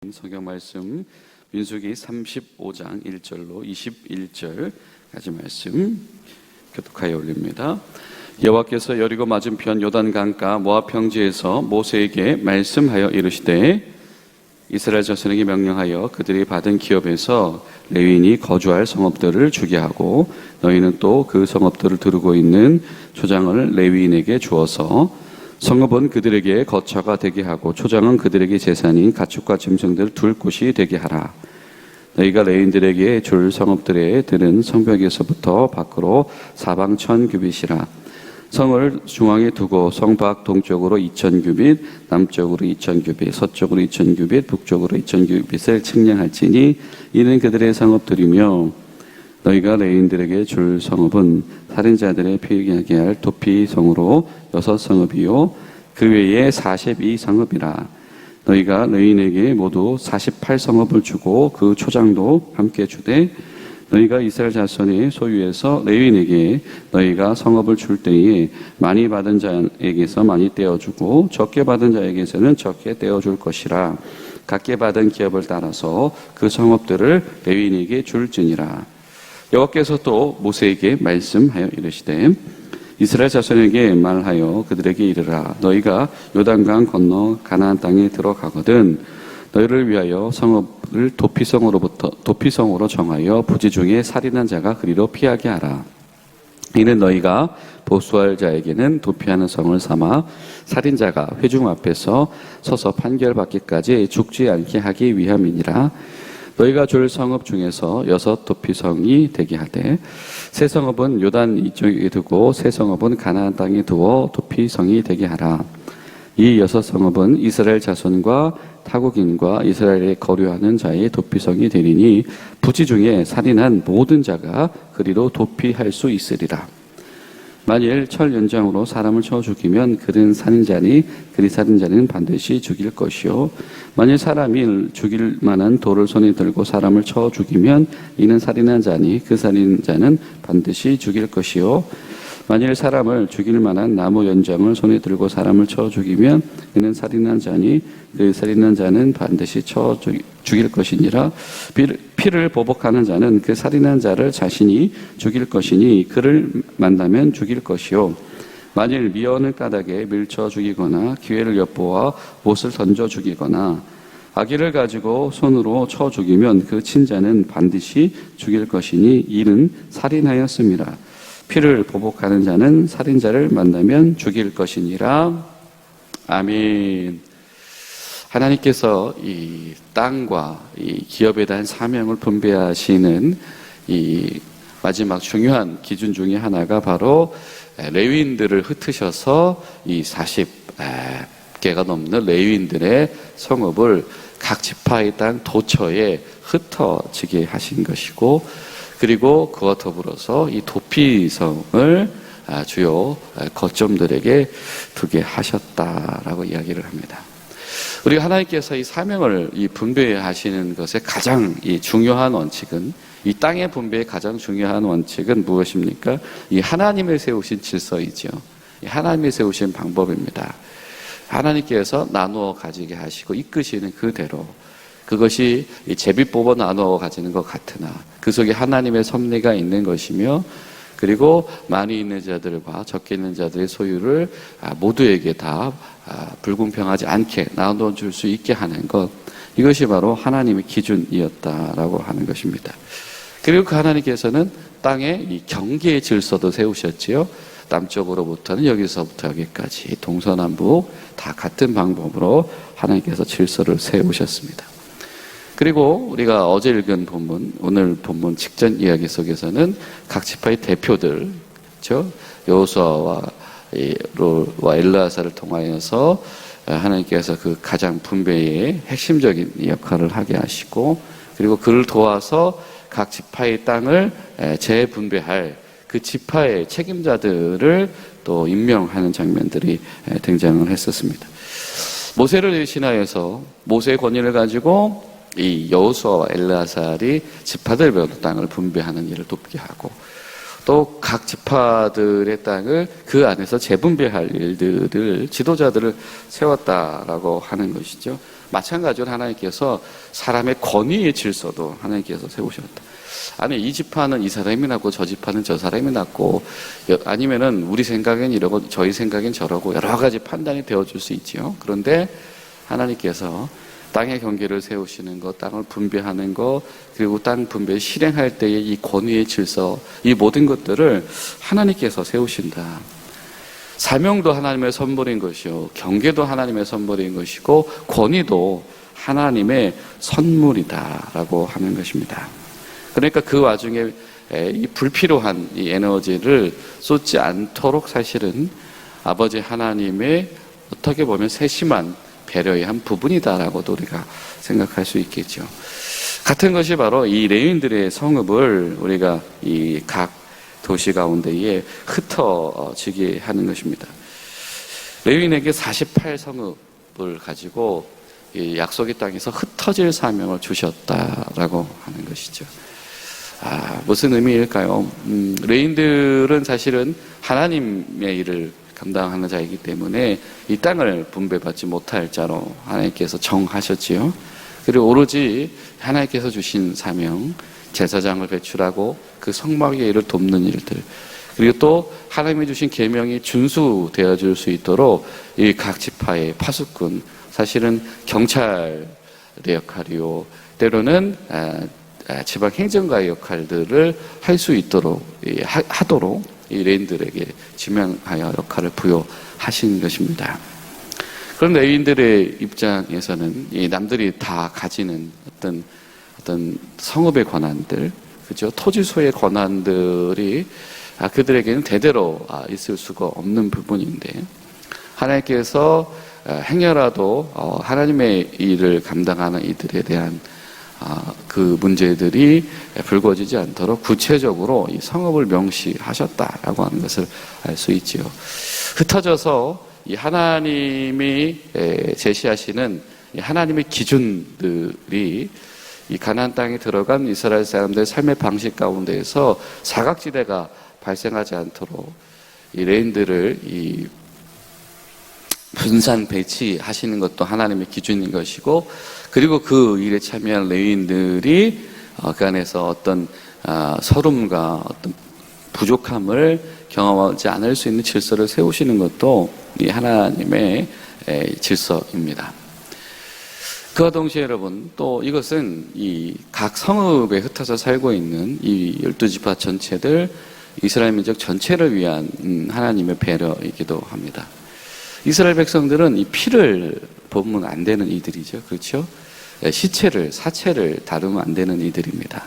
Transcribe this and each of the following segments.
성경 말씀 민수기 35장 1절로 21절까지 말씀 교독하여 올립니다. 여호와께서 여리고 맞은편 요단 강가 모압 평지에서 모세에게 말씀하여 이르시되 이스라엘 자손에게 명령하여 그들이 받은 기업에서 레위인이 거주할 성읍들을 주게 하고 너희는 또 그 성읍들을 두르고 있는 초장을 레위인에게 주어서 성읍은 그들에게 거처가 되게 하고 초장은 그들에게 재산인 가축과 짐승들을 둘 곳이 되게 하라. 너희가 레위인들에게 줄 성읍들의 들은 성벽에서부터 밖으로 사방 1000규빗이라. 성을 중앙에 두고 성 밖 동쪽으로 2000규빗, 남쪽으로 2000규빗, 서쪽으로 2000규빗, 북쪽으로 2000규빗을 측량할지니 이는 그들의 성읍들이며 너희가 레위인들에게 줄 성읍은 살인자들의 피하게 할 도피성으로 6성읍이요 그 외에 42성읍이라. 너희가 레위인에게 모두 48성읍을 주고 그 초장도 함께 주되 너희가 이스라엘 자손의 소유에서 레위인에게 너희가 성읍을 줄 때에 많이 받은 자에게서 많이 떼어주고 적게 받은 자에게서는 적게 떼어줄 것이라. 각계 받은 기업을 따라서 그 성읍들을 레위인에게 줄지니라. 여호와께서 또 모세에게 말씀하여 이르시되 이스라엘 자손에게 말하여 그들에게 이르라. 너희가 요단강 건너 가나안 땅에 들어가거든 너희를 위하여 성읍을 도피성으로 정하여 부지 중에 살인한 자가 그리로 피하게 하라. 이는 너희가 보수할 자에게는 도피하는 성을 삼아 살인자가 회중 앞에서 서서 판결받기까지 죽지 않게 하기 위함이니라. 너희가 줄 성읍 중에서 6 도피성이 되게 하되 세 성읍은 요단 이쪽에 두고 세 성읍은 가나안 땅에 두어 도피성이 되게 하라. 이 6 성읍은 이스라엘 자손과 타국인과 이스라엘에 거류하는 자의 도피성이 되리니 부지 중에 살인한 모든 자가 그리로 도피할 수 있으리라. 만일 철 연장으로 사람을 쳐 죽이면 그는 살인자니 그리 살인자는 반드시 죽일 것이요 만일 사람이 죽일 만한 돌을 손에 들고 사람을 쳐 죽이면 이는 살인한 자니 그 살인자는 반드시 죽일 것이요 만일 사람을 죽일 만한 나무 연장을 손에 들고 사람을 쳐 죽이면 그는 살인한 자니 그 살인한 자는 반드시 쳐 죽일 것이니라. 피를 보복하는 자는 그 살인한 자를 자신이 죽일 것이니 그를 만나면 죽일 것이요 만일 미언을 까닭에 밀쳐 죽이거나 기회를 엿보아 못을 던져 죽이거나 아기를 가지고 손으로 쳐 죽이면 그 친자는 반드시 죽일 것이니 이는 살인하였습니다. 피를 보복하는 자는 살인자를 만나면 죽일 것이니라. 아멘. 하나님께서 이 땅과 이 기업에 대한 사명을 분배하시는 이 마지막 중요한 기준 중에 하나가 바로 레위인들을 흩으셔서 이 40개가 넘는 레위인들의 성읍을 각 지파의 땅 도처에 흩어지게 하신 것이고 그리고 그와 더불어서 이 도피성을 주요 거점들에게 두게 하셨다라고 이야기를 합니다. 우리 하나님께서 이 사명을 이 분배하시는 것의 가장 이 중요한 원칙은 이 땅의 분배의 가장 중요한 원칙은 무엇입니까? 이 하나님의 세우신 질서이죠. 이 하나님의 세우신 방법입니다. 하나님께서 나누어 가지게 하시고 이끄시는 그대로 그것이 제비 뽑아 나누어 가지는 것 같으나 그 속에 하나님의 섭리가 있는 것이며 그리고 많이 있는 자들과 적게 있는 자들의 소유를 모두에게 다 불공평하지 않게 나눠 줄 수 있게 하는 것 이것이 바로 하나님의 기준이었다라고 하는 것입니다. 그리고 그 하나님께서는 땅에 이 경계의 질서도 세우셨지요. 남쪽으로부터는 여기서부터 여기까지 동서남북 다 같은 방법으로 하나님께서 질서를 세우셨습니다. 그리고 우리가 어제 읽은 본문, 오늘 본문 직전 이야기 속에서는 각 지파의 대표들, 그렇죠? 여호수아와 엘르아사를 통하여서 하나님께서 그 가장 분배의 핵심적인 역할을 하게 하시고 그리고 그를 도와서 각 지파의 땅을 재분배할 그 지파의 책임자들을 또 임명하는 장면들이 등장을 했었습니다. 모세를 대신하여서 모세의 권위를 가지고 이 여호수아와 엘르아살이 지파들별로 땅을 분배하는 일을 돕게 하고 또 각 지파들의 땅을 그 안에서 재분배할 일들을 지도자들을 세웠다라고 하는 것이죠. 마찬가지로 하나님께서 사람의 권위의 질서도 하나님께서 세우셨다. 아니, 이 지파는 이 사람이 낫고 저 지파는 저 사람이 낫고, 아니면은 우리 생각엔 이러고 저희 생각엔 저러고 여러 가지 판단이 되어줄 수 있지요. 그런데 하나님께서 땅의 경계를 세우시는 것, 땅을 분배하는 것, 그리고 땅 분배 실행할 때의 이 권위의 질서, 이 모든 것들을 하나님께서 세우신다. 사명도 하나님의 선물인 것이요, 경계도 하나님의 선물인 것이고, 권위도 하나님의 선물이다라고 하는 것입니다. 그러니까 그 와중에 이 불필요한 이 에너지를 쏟지 않도록 사실은 아버지 하나님의 어떻게 보면 세심한 배려의 한 부분이다라고도 우리가 생각할 수 있겠죠. 같은 것이 바로 이 레위인들의 성읍을 우리가 이 각 도시 가운데에 흩어지게 하는 것입니다. 레위인에게 48성읍을 가지고 이 약속의 땅에서 흩어질 사명을 주셨다라고 하는 것이죠. 무슨 의미일까요? 레위인들은 사실은 하나님의 일을 감당하는 자이기 때문에 이 땅을 분배받지 못할 자로 하나님께서 정하셨지요. 그리고 오로지 하나님께서 주신 사명, 제사장을 배출하고 그 성막의 일을 돕는 일들, 그리고 또 하나님이 주신 계명이 준수되어 줄 수 있도록 이 각 지파의 파수꾼, 사실은 경찰의 역할이요, 때로는 지방 행정가의 역할들을 할 수 있도록 하도록 이 레위인들에게 지명하여 역할을 부여하신 것입니다. 그런 레위인들의 입장에서는 이 남들이 다 가지는 어떤 성읍의 권한들, 그죠? 토지소의 권한들이 그들에게는 대대로 있을 수가 없는 부분인데, 하나님께서 행여라도 하나님의 일을 감당하는 이들에 대한 그 문제들이 불거지지 않도록 구체적으로 이 성읍을 명시하셨다라고 하는 것을 알 수 있지요. 흩어져서 이 하나님이 제시하시는 하나님의 기준들이 이 가나안 땅에 들어간 이스라엘 사람들의 삶의 방식 가운데에서 사각지대가 발생하지 않도록 이 레인들을 이 분산 배치하시는 것도 하나님의 기준인 것이고, 그리고 그 일에 참여한 레위인들이 그 안에서 어떤 서름과 어떤 부족함을 경험하지 않을 수 있는 질서를 세우시는 것도 이 하나님의 질서입니다. 그와 동시에 여러분, 또 이것은 이 각 성읍에 흩어져 살고 있는 이 12지파 전체들, 이스라엘 민족 전체를 위한 하나님의 배려이기도 합니다. 이스라엘 백성들은 이 피를 보면 안 되는 이들이죠. 그렇죠? 사체를 다루면 안 되는 이들입니다.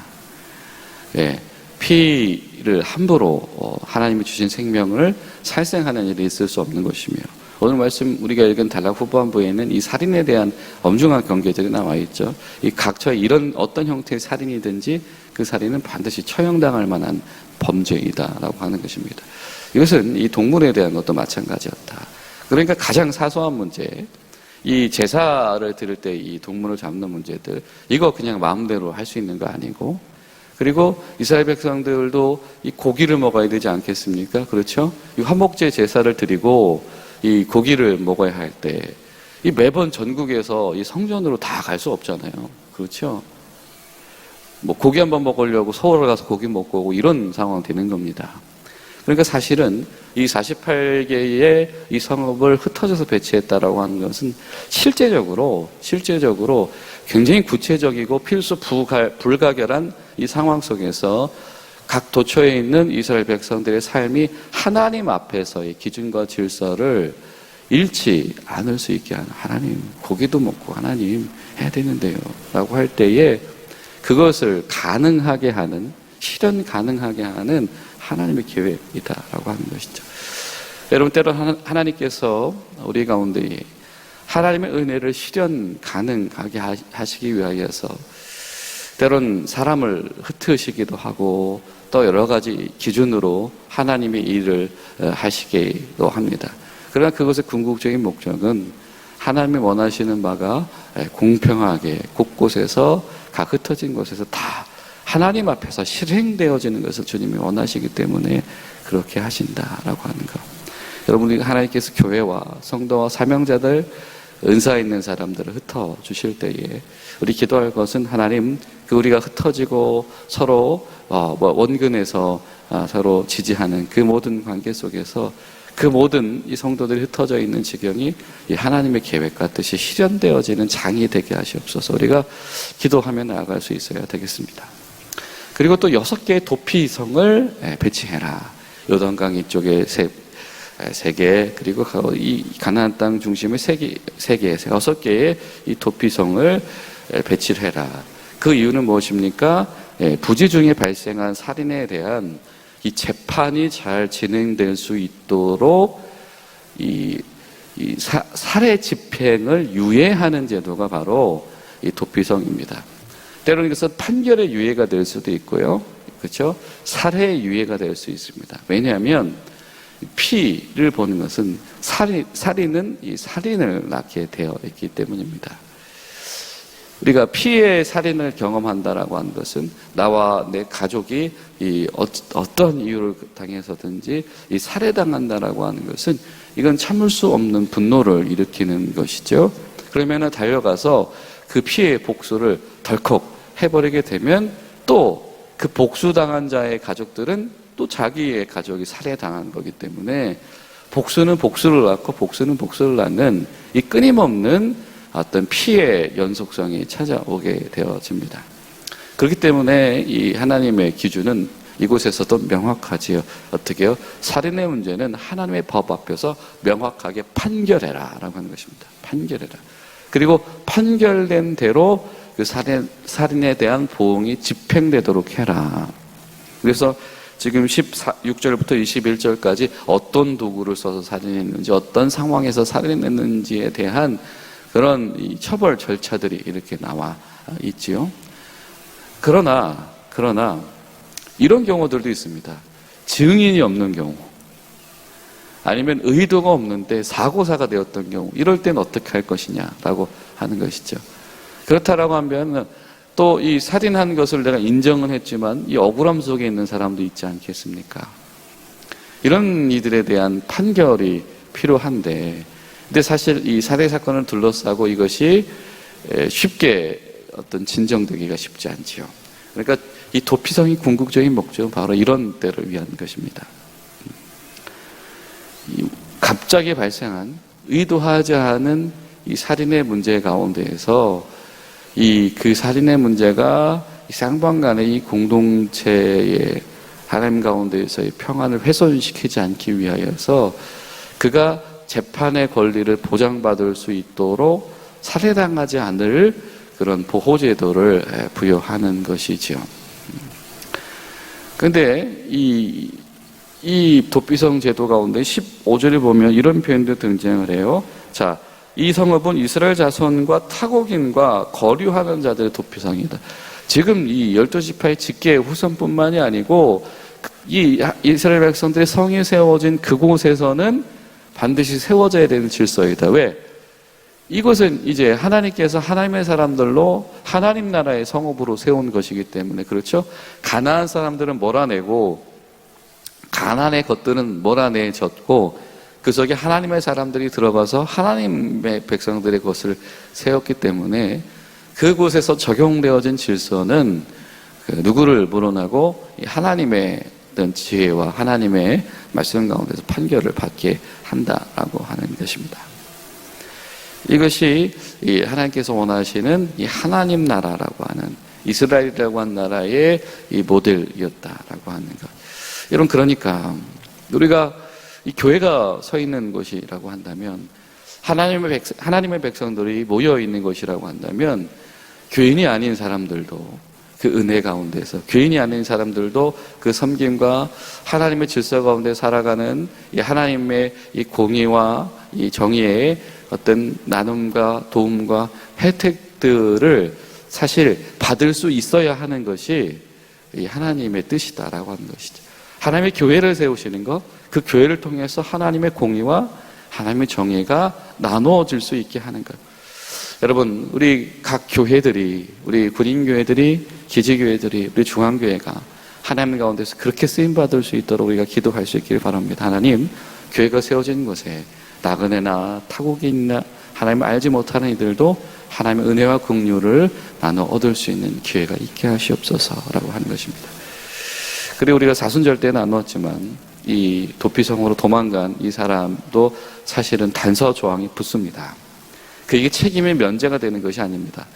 피를 함부로 하나님이 주신 생명을 살생하는 일이 있을 수 없는 것이며, 오늘 말씀 우리가 읽은 단락 후반부에는 이 살인에 대한 엄중한 경계들이 나와 있죠. 이 각처에 이런 어떤 형태의 살인이든지 그 살인은 반드시 처형당할 만한 범죄이다라고 하는 것입니다. 이것은 이 동물에 대한 것도 마찬가지였다. 그러니까 가장 사소한 문제, 이 제사를 드릴 때 이 동물을 잡는 문제들, 이거 그냥 마음대로 할 수 있는 거 아니고, 그리고 이스라엘 백성들도 이 고기를 먹어야 되지 않겠습니까? 그렇죠? 이 화목제 제사를 드리고 이 고기를 먹어야 할 때, 이 매번 전국에서 이 성전으로 다 갈 수 없잖아요. 그렇죠? 뭐 고기 한번 먹으려고 서울 가서 고기 먹고 오고 이런 상황 되는 겁니다. 그러니까 사실은 이 48개의 이 성읍을 흩어져서 배치했다라고 하는 것은 실제적으로 굉장히 구체적이고 필수 불가결한 이 상황 속에서 각 도처에 있는 이스라엘 백성들의 삶이 하나님 앞에서의 기준과 질서를 잃지 않을 수 있게 하는, 하나님 고기도 먹고 하나님 해야 되는데요 라고 할 때에 그것을 가능하게 하는, 실현 가능하게 하는 하나님의 계획이다라고 하는 것이죠. 여러분, 때론 하나님께서 우리 가운데 하나님의 은혜를 실현 가능하게 하시기 위하여서 때론 사람을 흩으시기도 하고 또 여러 가지 기준으로 하나님의 일을 하시기도 합니다. 그러나 그것의 궁극적인 목적은 하나님이 원하시는 바가 공평하게 곳곳에서 각 흩어진 곳에서 다 하나님 앞에서 실행되어지는 것을 주님이 원하시기 때문에 그렇게 하신다라고 하는 것. 여러분, 하나님께서 교회와 성도와 사명자들, 은사 있는 사람들을 흩어주실 때에 우리 기도할 것은 하나님, 우리가 흩어지고 서로 원근에서 서로 지지하는 그 모든 관계 속에서 그 모든 이 성도들이 흩어져 있는 지경이 이 하나님의 계획과 뜻이 실현되어지는 장이 되게 하시옵소서. 우리가 기도하며 나아갈 수 있어야 되겠습니다. 그리고 또 6개의 도피성을 배치해라. 요단강 이쪽에 3개, 그리고 이 가나안 땅 중심의 6개의 이 도피성을 배치를 해라. 그 이유는 무엇입니까? 부지 중에 발생한 살인에 대한 이 재판이 잘 진행될 수 있도록 살해 집행을 유예하는 제도가 바로 이 도피성입니다. 때로는 이것은 판결의 유예가 될 수도 있고요. 그렇죠? 살해의 유예가 될 수 있습니다. 왜냐하면 피를 보는 것은 살인은 이 살인을 낳게 되어 있기 때문입니다. 우리가 피의 살인을 경험한다라고 하는 것은 나와 내 가족이 어떤 이유를 당해서든지 이 살해당한다라고 하는 것은 이건 참을 수 없는 분노를 일으키는 것이죠. 그러면은 달려가서 그 피의 복수를 덜컥 해버리게 되면 또 그 복수당한 자의 가족들은 또 자기의 가족이 살해당한 거기 때문에 복수는 복수를 낳고 복수는 복수를 낳는 이 끊임없는 어떤 피해 연속성이 찾아오게 되어집니다. 그렇기 때문에 이 하나님의 기준은 이곳에서도 명확하지요. 어떻게요? 살인의 문제는 하나님의 법 앞에서 명확하게 판결해라 라고 하는 것입니다. 판결해라. 그리고 판결된 대로 그 살인에 대한 보응이 집행되도록 해라. 그래서 지금 16절부터 21절까지 어떤 도구를 써서 살인했는지, 어떤 상황에서 살인했는지에 대한 그런 이 처벌 절차들이 이렇게 나와 있지요. 그러나 이런 경우들도 있습니다. 증인이 없는 경우, 아니면 의도가 없는데 사고사가 되었던 경우, 이럴 땐 어떻게 할 것이냐라고 하는 것이죠. 그렇다라고 하면 또 이 살인한 것을 내가 인정은 했지만 이 억울함 속에 있는 사람도 있지 않겠습니까? 이런 이들에 대한 판결이 필요한데, 근데 사실 이 살해 사건을 둘러싸고 이것이 쉽게 어떤 진정되기가 쉽지 않지요. 그러니까 이 도피성이 궁극적인 목적은 바로 이런 때를 위한 것입니다. 갑자기 발생한 의도하지 않은 이 살인의 문제 가운데에서 그 살인의 문제가 쌍방 간의 이 공동체의 하나님 가운데에서의 평안을 훼손시키지 않기 위하여서 그가 재판의 권리를 보장받을 수 있도록 살해당하지 않을 그런 보호제도를 부여하는 것이죠. 그런데 이 도피성 제도 가운데 15절에 보면 이런 표현도 등장을 해요. 자, 이 성읍은 이스라엘 자손과 타국인과 거류하는 자들의 도피성이다. 지금 이 12지파의 직계 후손뿐만이 아니고 이 이스라엘 백성들의 성이 세워진 그곳에서는 반드시 세워져야 되는 질서이다. 왜? 이것은 이제 하나님께서 하나님의 사람들로 하나님 나라의 성읍으로 세운 것이기 때문에, 그렇죠? 가나안 사람들은 몰아내고 가나안의 것들은 몰아내졌고 그 속에 하나님의 사람들이 들어가서 하나님의 백성들의 것을 세웠기 때문에 그곳에서 적용되어진 질서는 누구를 물어나고 하나님의 지혜와 하나님의 말씀 가운데서 판결을 받게 한다라고 하는 것입니다. 이것이 하나님께서 원하시는 이 하나님 나라라고 하는 이스라엘이라고 하는 나라의 이 모델이었다라고 하는 것. 여러분, 그러니까 우리가 이 교회가 서 있는 곳이라고 한다면, 하나님의 백성들이 모여 있는 곳이라고 한다면, 교인이 아닌 사람들도 그 은혜 가운데서, 교인이 아닌 사람들도 그 섬김과 하나님의 질서 가운데 살아가는 이 하나님의 이 공의와 이 정의의 어떤 나눔과 도움과 혜택들을 사실 받을 수 있어야 하는 것이 이 하나님의 뜻이다라고 하는 것이죠. 하나님의 교회를 세우시는 것, 그 교회를 통해서 하나님의 공의와 하나님의 정의가 나누어질 수 있게 하는 것. 여러분, 우리 각 교회들이, 우리 군인교회들이, 기지교회들이, 우리 중앙교회가 하나님 가운데서 그렇게 쓰임받을 수 있도록 우리가 기도할 수 있기를 바랍니다. 하나님, 교회가 세워진 곳에 나그네나 타국이 있나 하나님을 알지 못하는 이들도 하나님의 은혜와 긍휼을 나눠 얻을 수 있는 기회가 있게 하시옵소서라고 하는 것입니다. 그리고 우리가 사순절 때 나누었지만 이 도피성으로 도망간 이 사람도 사실은 단서 조항이 붙습니다. 그게 책임의 면제가 되는 것이 아닙니다.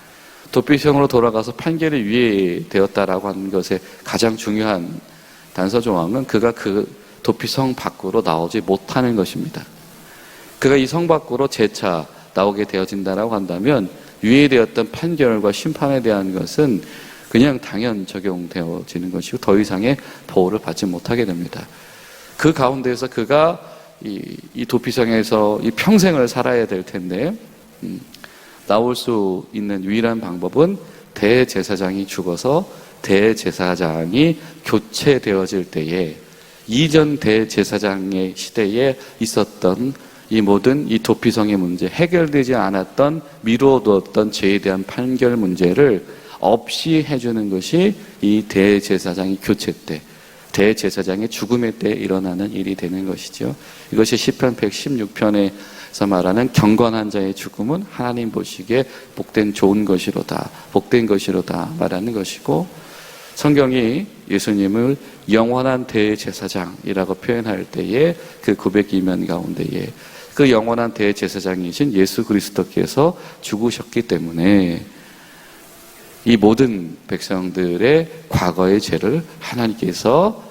도피성으로 돌아가서 판결이 유예되었다라고 하는 것의 가장 중요한 단서 조항은 그가 그 도피성 밖으로 나오지 못하는 것입니다. 그가 이 성 밖으로 재차 나오게 되어진다라고 한다면 유예되었던 판결과 심판에 대한 것은 그냥 당연 적용되어지는 것이고 더 이상의 보호를 받지 못하게 됩니다. 그 가운데서 그가 이 도피성에서 이 평생을 살아야 될 텐데 나올 수 있는 유일한 방법은 대제사장이 죽어서 대제사장이 교체되어질 때에 이전 대제사장의 시대에 있었던 이 모든 이 도피성의 문제, 해결되지 않았던 미루어두었던 죄에 대한 판결 문제를 없이 해주는 것이 이 대제사장의 교체 때, 대제사장의 죽음의 때 일어나는 일이 되는 것이죠. 이것이 시편 116편에서 말하는 경건한 자의 죽음은 하나님 보시기에 복된 좋은 것이로다, 복된 것이로다 말하는 것이고, 성경이 예수님을 영원한 대제사장이라고 표현할 때에 그 고백 이면 가운데에 그 영원한 대제사장이신 예수 그리스도께서 죽으셨기 때문에 이 모든 백성들의 과거의 죄를 하나님께서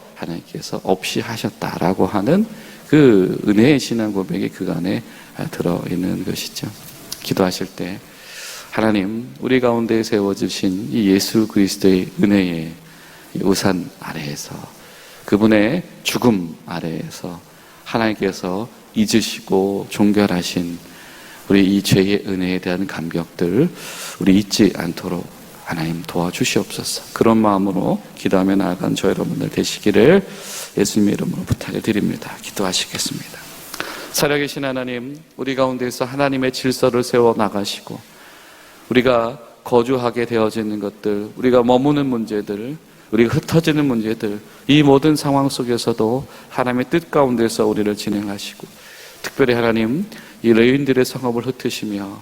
없이 하셨다라고 하는 그 은혜의 신앙 고백이 그 안에 들어있는 것이죠. 기도하실 때 하나님, 우리 가운데 세워주신 이 예수 그리스도의 은혜의 우산 아래에서, 그분의 죽음 아래에서 하나님께서 잊으시고 종결하신 우리 이 죄의 은혜에 대한 감격들 우리 잊지 않도록 하나님 도와주시옵소서. 그런 마음으로 기도하며 나아간 저 여러분들 되시기를 예수님의 이름으로 부탁을 드립니다. 기도하시겠습니다. 살아계신 하나님, 우리 가운데서 하나님의 질서를 세워 나가시고 우리가 거주하게 되어지는 것들, 우리가 머무는 문제들, 우리가 흩어지는 문제들, 이 모든 상황 속에서도 하나님의 뜻 가운데서 우리를 진행하시고, 특별히 하나님, 이 레위인들의 성읍을 흩으시며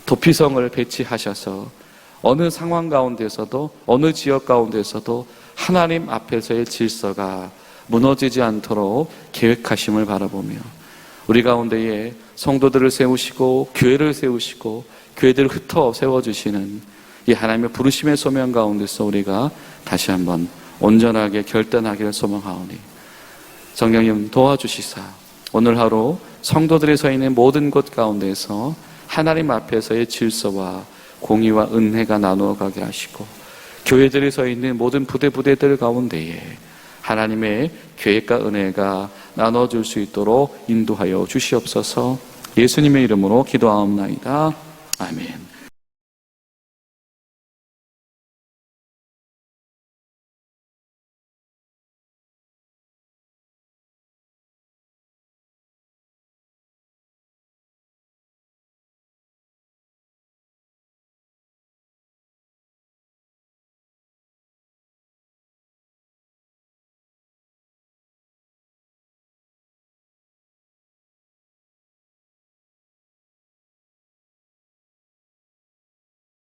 도피성을 배치하셔서 어느 상황 가운데서도, 어느 지역 가운데서도 하나님 앞에서의 질서가 무너지지 않도록 계획하심을 바라보며 우리 가운데에 성도들을 세우시고 교회를 세우시고 교회들을 흩어 세워주시는 이 하나님의 부르심의 소명 가운데서 우리가 다시 한번 온전하게 결단하기를 소망하오니 성령님 도와주시사 오늘 하루 성도들이 서 있는 모든 곳 가운데서 하나님 앞에서의 질서와 공의와 은혜가 나누어 가게 하시고 교회들이 서 있는 모든 부대들 가운데에 하나님의 계획과 은혜가 나눠줄 수 있도록 인도하여 주시옵소서. 예수님의 이름으로 기도하옵나이다. 아멘.